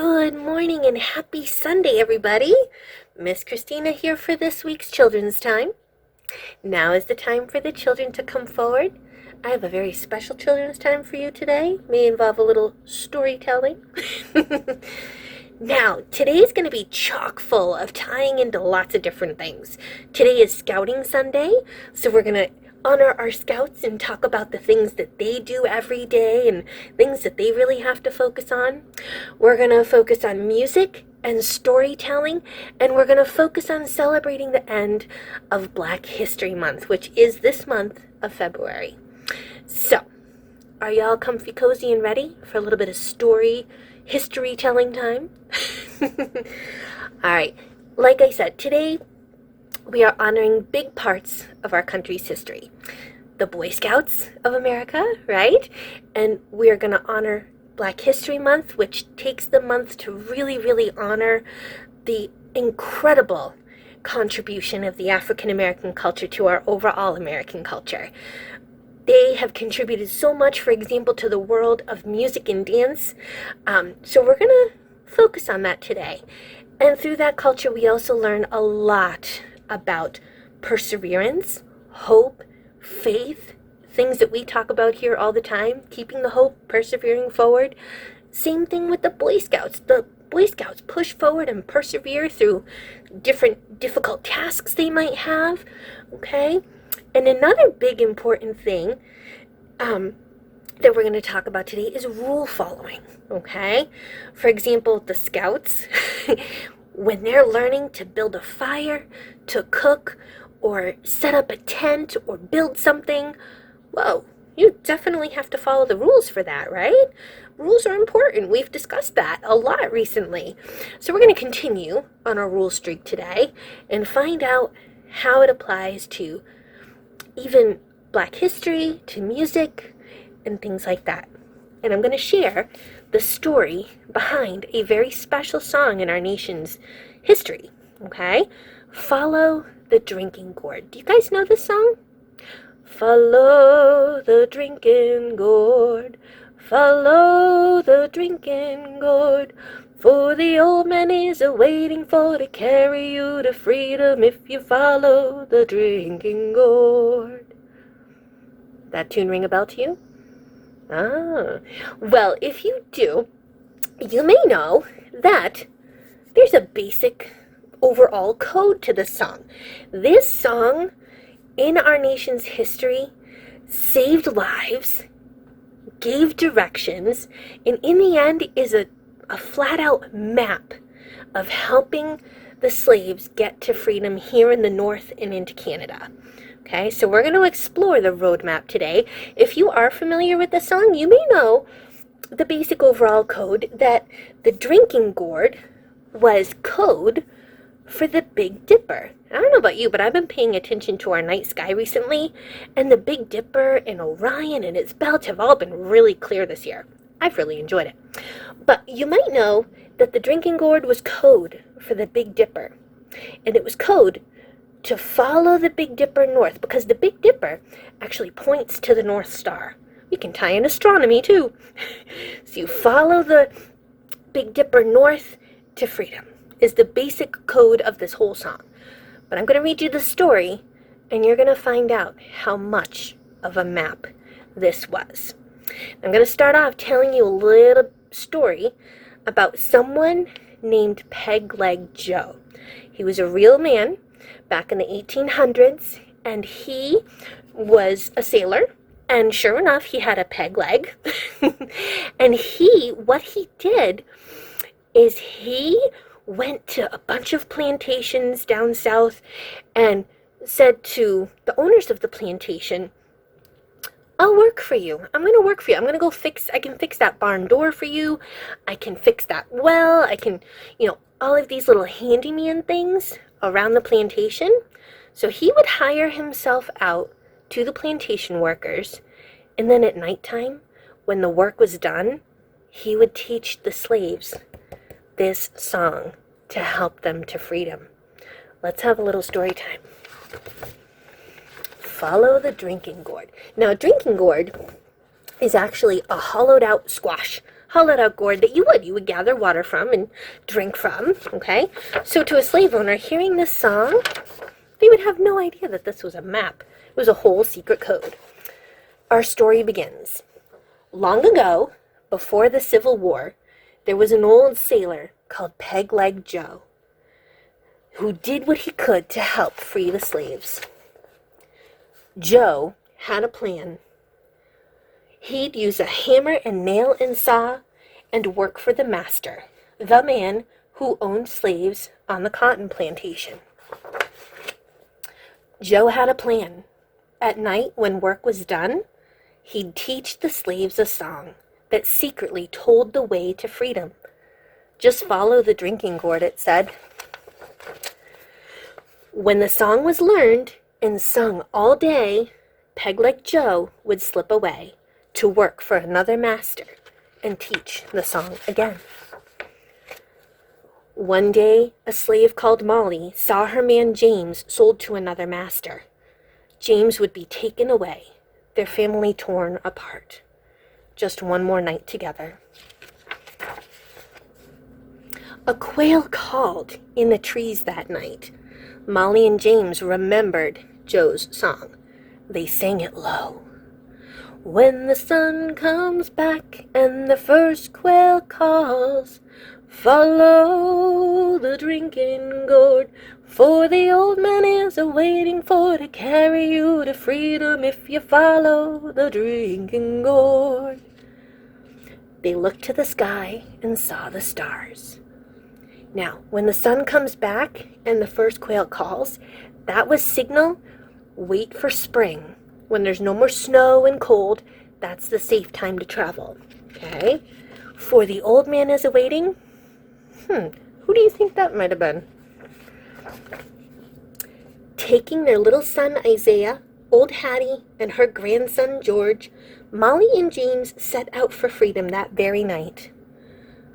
Good morning and happy Sunday, everybody. Ms Christina here for this week's Children's Time. Now is the time for the children to come forward. I have a very special Children's Time for you today. May involve a little storytelling. Now, today's going to be chock full of tying into lots of different things. Today is Scouting Sunday, so we're going to honor our scouts and talk about the things that they do every day and things that they really have to focus on. We're going to focus on music and storytelling, and we're going to focus on celebrating the end of Black History Month, which is this month of February. So, are y'all comfy, cozy, and ready for a little bit of history telling time? All right, like I said, today we are honoring big parts of our country's history. The Boy Scouts of America, right? And we are going to honor Black History Month, which takes the month to really, really honor the incredible contribution of the African American culture to our overall American culture. They have contributed so much, for example, to the world of music and dance. So we're going to focus on that today. And through that culture, we also learn a lot about perseverance, hope, faith, things that we talk about here all the time, keeping the hope, persevering forward. Same thing with the Boy Scouts. The Boy Scouts push forward and persevere through different difficult tasks they might have, okay? And another big important thing that we're going to talk about today is rule following, okay? For example, the Scouts, when they're learning to build a fire, to cook, or set up a tent, or build something, whoa, you definitely have to follow the rules for that, right? Rules are important. We've discussed that a lot recently. So we're going to continue on our rule streak today and find out how it applies to even Black history, to music, and things like that. And I'm going to share the story behind a very special song in our nation's history, okay? Follow the Drinking Gourd. Do you guys know this song? Follow the drinking gourd, follow the drinking gourd, for the old man is a-waiting for to carry you to freedom if you follow the drinking gourd. That tune ring a bell to you? Ah, well, if you do, you may know that there's a basic overall code to the song. This song, in our nation's history, saved lives, gave directions, and in the end is a flat-out map of helping the slaves get to freedom here in the North and into Canada. Okay, so we're going to explore the roadmap today. If you are familiar with the song, you may know the basic overall code that the drinking gourd was code for the Big Dipper. I don't know about you, but I've been paying attention to our night sky recently, and the Big Dipper and Orion and its belt have all been really clear this year. I've really enjoyed it. But you might know that the drinking gourd was code for the Big Dipper, and it was code to follow the Big Dipper north, because the Big Dipper actually points to the North Star. We can tie in astronomy too. So you follow the Big Dipper north to freedom is the basic code of this whole song. But I'm going to read you the story, and you're going to find out how much of a map this was. I'm going to start off telling you a little story about someone named Pegleg Joe. He was a real man back in the 1800s, and he was a sailor, and sure enough, he had a peg leg. And what he did is he went to a bunch of plantations down south and said to the owners of the plantation, I'll work for you. I'm going to work for you. I'm going to I can fix that barn door for you. I can fix that well. I can, all of these little handyman things around the plantation. So he would hire himself out to the plantation workers, and then at nighttime, when the work was done, he would teach the slaves this song to help them to freedom. Let's have a little story time. Follow the drinking gourd. Now, a drinking gourd is actually a hollowed out squash, hollowed-out gourd that you would gather water from and drink from, okay? So to a slave owner hearing this song, they would have no idea that this was a map. It was a whole secret code. Our story begins. Long ago, before the Civil War, there was an old sailor called Pegleg Joe who did what he could to help free the slaves. Joe had a plan. He'd use a hammer and nail and saw and work for the master, the man who owned slaves on the cotton plantation. Joe had a plan. At night, when work was done, he'd teach the slaves a song that secretly told the way to freedom. Just follow the drinking gourd, it said. When the song was learned and sung all day, Pegleg Joe would slip away to work for another master and teach the song again. One day, a slave called Molly saw her man James sold to another master. James would be taken away, their family torn apart. Just one more night together. A quail called in the trees that night. Molly and James remembered Joe's song. They sang it low. When the sun comes back and the first quail calls, follow the drinking gourd, for the old man is a-waiting for to carry you to freedom if you follow the drinking gourd. They looked to the sky and saw the stars. Now, when the sun comes back and the first quail calls, that was signal, wait for spring. When there's no more snow and cold, that's the safe time to travel. Okay? For the old man is a-waiting. Who do you think that might have been? Taking their little son Isaiah, old Hattie, and her grandson George, Molly and James set out for freedom that very night,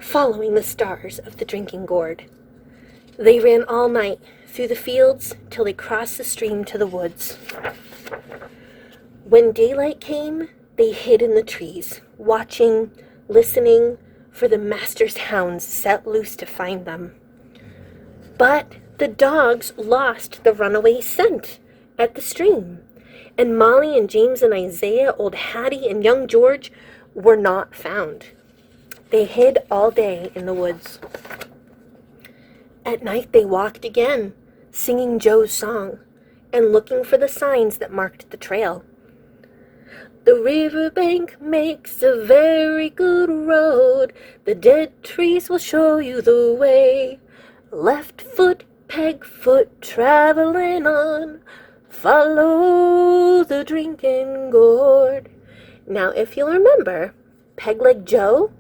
following the stars of the drinking gourd. They ran all night through the fields till they crossed the stream to the woods. When daylight came, they hid in the trees, watching, listening for the master's hounds set loose to find them. But the dogs lost the runaway scent at the stream, and Molly and James and Isaiah, old Hattie and young George were not found. They hid all day in the woods. At night they walked again, singing Joe's song and looking for the signs that marked the trail. The riverbank makes a very good road. The dead trees will show you the way. Left foot, peg foot, traveling on. Follow the drinking gourd. Now, if you'll remember, Pegleg Joe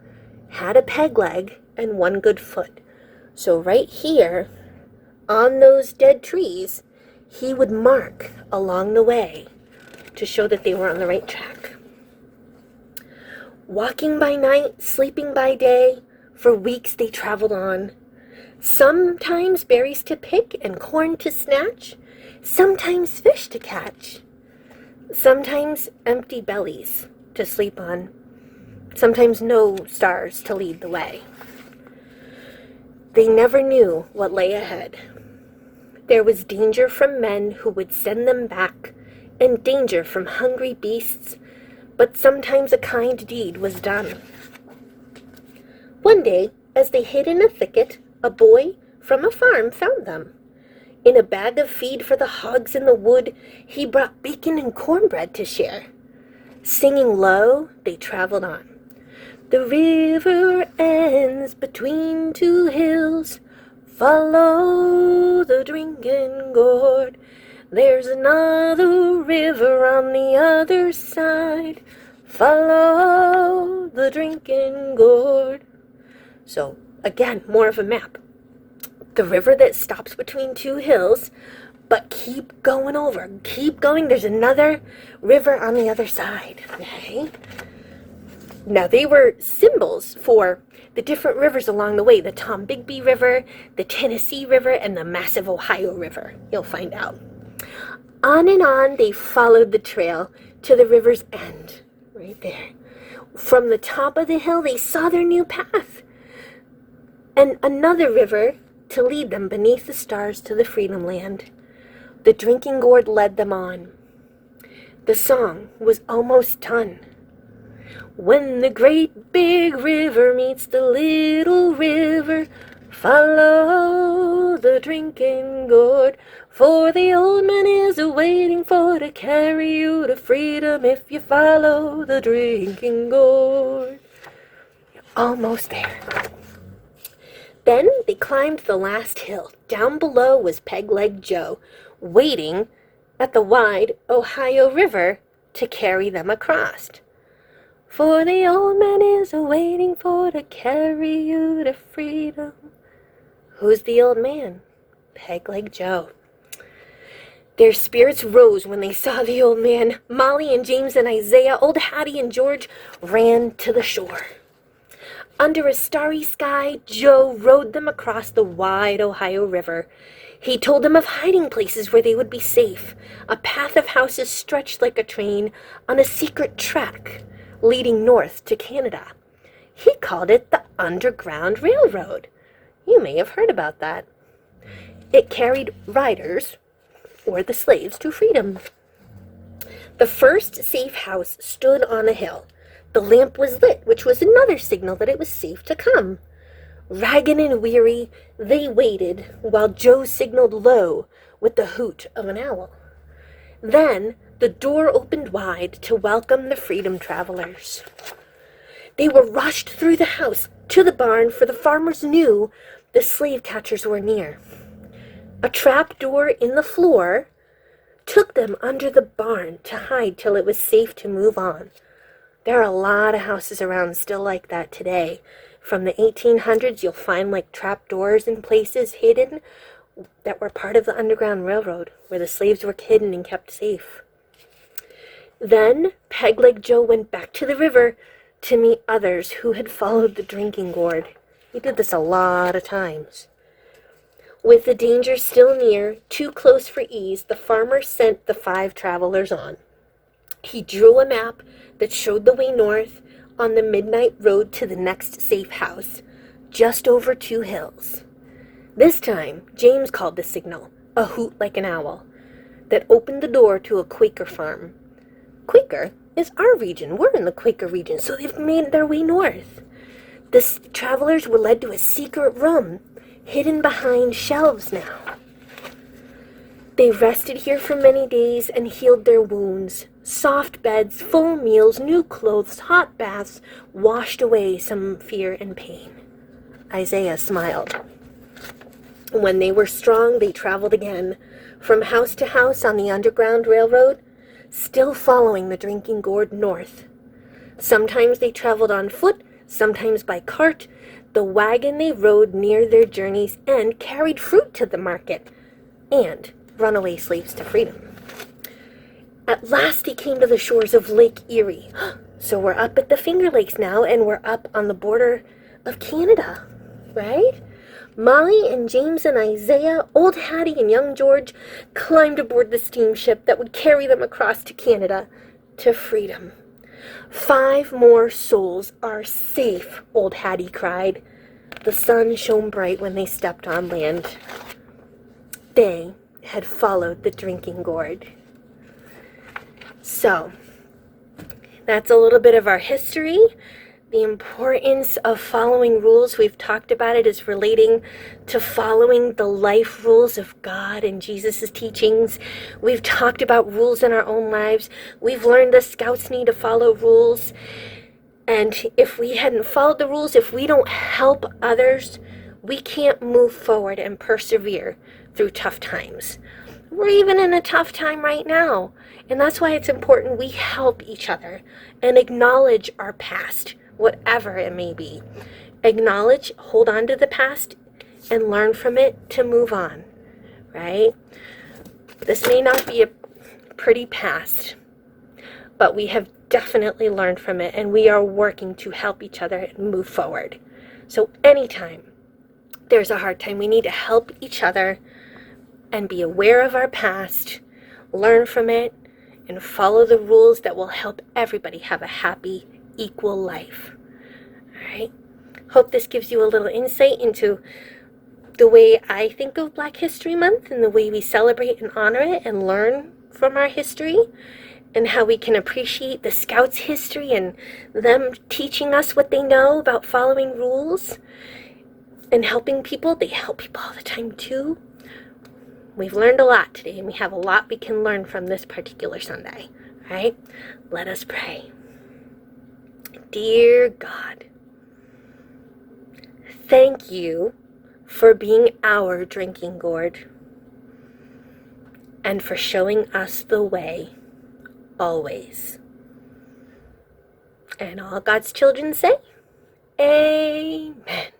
had a peg leg and one good foot. So right here, on those dead trees, he would mark along the way to show that they were on the right track. Walking by night, sleeping by day, for weeks they traveled on. Sometimes berries to pick and corn to snatch, sometimes fish to catch, sometimes empty bellies to sleep on, sometimes no stars to lead the way. They never knew what lay ahead. There was danger from men who would send them back, and danger from hungry beasts, but sometimes a kind deed was done. One day, as they hid in a thicket, a boy from a farm found them. In a bag of feed for the hogs in the wood, he brought bacon and cornbread to share. Singing low, they traveled on. The river ends between two hills. Follow the drinking gourd. There's another river on the other side. Follow the drinking gourd. So, again, more of a map. The river that stops between two hills, but keep going over. Keep going. There's another river on the other side. Okay? Now, they were symbols for the different rivers along the way. The Tombigbee River, the Tennessee River, and the massive Ohio River. You'll find out. On and on, they followed the trail to the river's end, right there, From the top of the hill, they saw their new path and another river to lead them beneath the stars to the freedom land. The drinking gourd led them on. The song was almost done. When the great big river meets the little river, follow the drinking gourd, for the old man is a-waiting for to carry you to freedom if you follow the drinking gourd. You're almost there. Then they climbed the last hill. Down below was Pegleg Joe, waiting at the wide Ohio River to carry them across. For the old man is a-waiting for to carry you to freedom. Who's the old man? Pegleg Joe. Their spirits rose when they saw the old man. Molly and James and Isaiah, old Hattie and George ran to the shore. Under a starry sky, Joe rowed them across the wide Ohio River. He told them of hiding places where they would be safe. A path of houses stretched like a train on a secret track leading north to Canada. He called it the Underground Railroad. You may have heard about that. It carried riders, or the slaves, to freedom. The first safe house stood on a hill. The lamp was lit, which was another signal that it was safe to come. Ragged and weary, they waited while Joe signaled low with the hoot of an owl. Then the door opened wide to welcome the freedom travelers. They were rushed through the house to the barn, for the farmers knew the slave catchers were near. A trap door in the floor took them under the barn to hide till it was safe to move on. There are a lot of houses around still like that today. From the 1800s, you'll find like trap doors in places hidden that were part of the Underground Railroad, where the slaves were hidden and kept safe. Then Pegleg Joe went back to the river to meet others who had followed the drinking gourd. He did this a lot of times. With the danger still near, too close for ease, the farmer sent the 5 travelers on. He drew a map that showed the way north on the midnight road to the next safe house, just over 2 hills. This time, James called the signal, a hoot like an owl, that opened the door to a Quaker farm. Quaker is our region. We're in the Quaker region, so they've made their way north. The travelers were led to a secret room, hidden behind shelves now. They rested here for many days and healed their wounds. Soft beds, full meals, new clothes, hot baths washed away some fear and pain. Isaiah smiled. When they were strong, they traveled again, from house to house on the Underground Railroad, still following the drinking gourd north. Sometimes they traveled on foot, sometimes by cart. The wagon they rode near their journey's end carried fruit to the market and runaway slaves to freedom. At last they came to the shores of Lake Erie. So we're up at the Finger Lakes now, and we're up on the border of Canada, right? Molly and James and Isaiah, old Hattie and young George climbed aboard the steamship that would carry them across to Canada to freedom. 5 more souls are safe, old Hattie cried. The sun shone bright when they stepped on land. They had followed the drinking gourd. So, that's a little bit of our history. The importance of following rules, we've talked about it as relating to following the life rules of God and Jesus' teachings. We've talked about rules in our own lives. We've learned the Scouts need to follow rules. And if we hadn't followed the rules, if we don't help others, we can't move forward and persevere through tough times. We're even in a tough time right now. And that's why it's important we help each other and acknowledge our past, whatever it may be. Acknowledge, hold on to the past, and learn from it to move on, right? This may not be a pretty past, but we have definitely learned from it, and we are working to help each other and move forward. So anytime there's a hard time, we need to help each other and be aware of our past, learn from it, and follow the rules that will help everybody have a happy equal life. All right? Hope this gives you a little insight into the way I think of Black History Month and the way we celebrate and honor it and learn from our history, and how we can appreciate the Scouts' history and them teaching us what they know about following rules and helping people. They help people all the time too. We've learned a lot today, and we have a lot we can learn from this particular Sunday. All right? Let us pray. Dear God, thank you for being our drinking gourd and for showing us the way always. And all God's children say, Amen.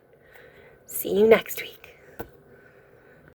See you next week.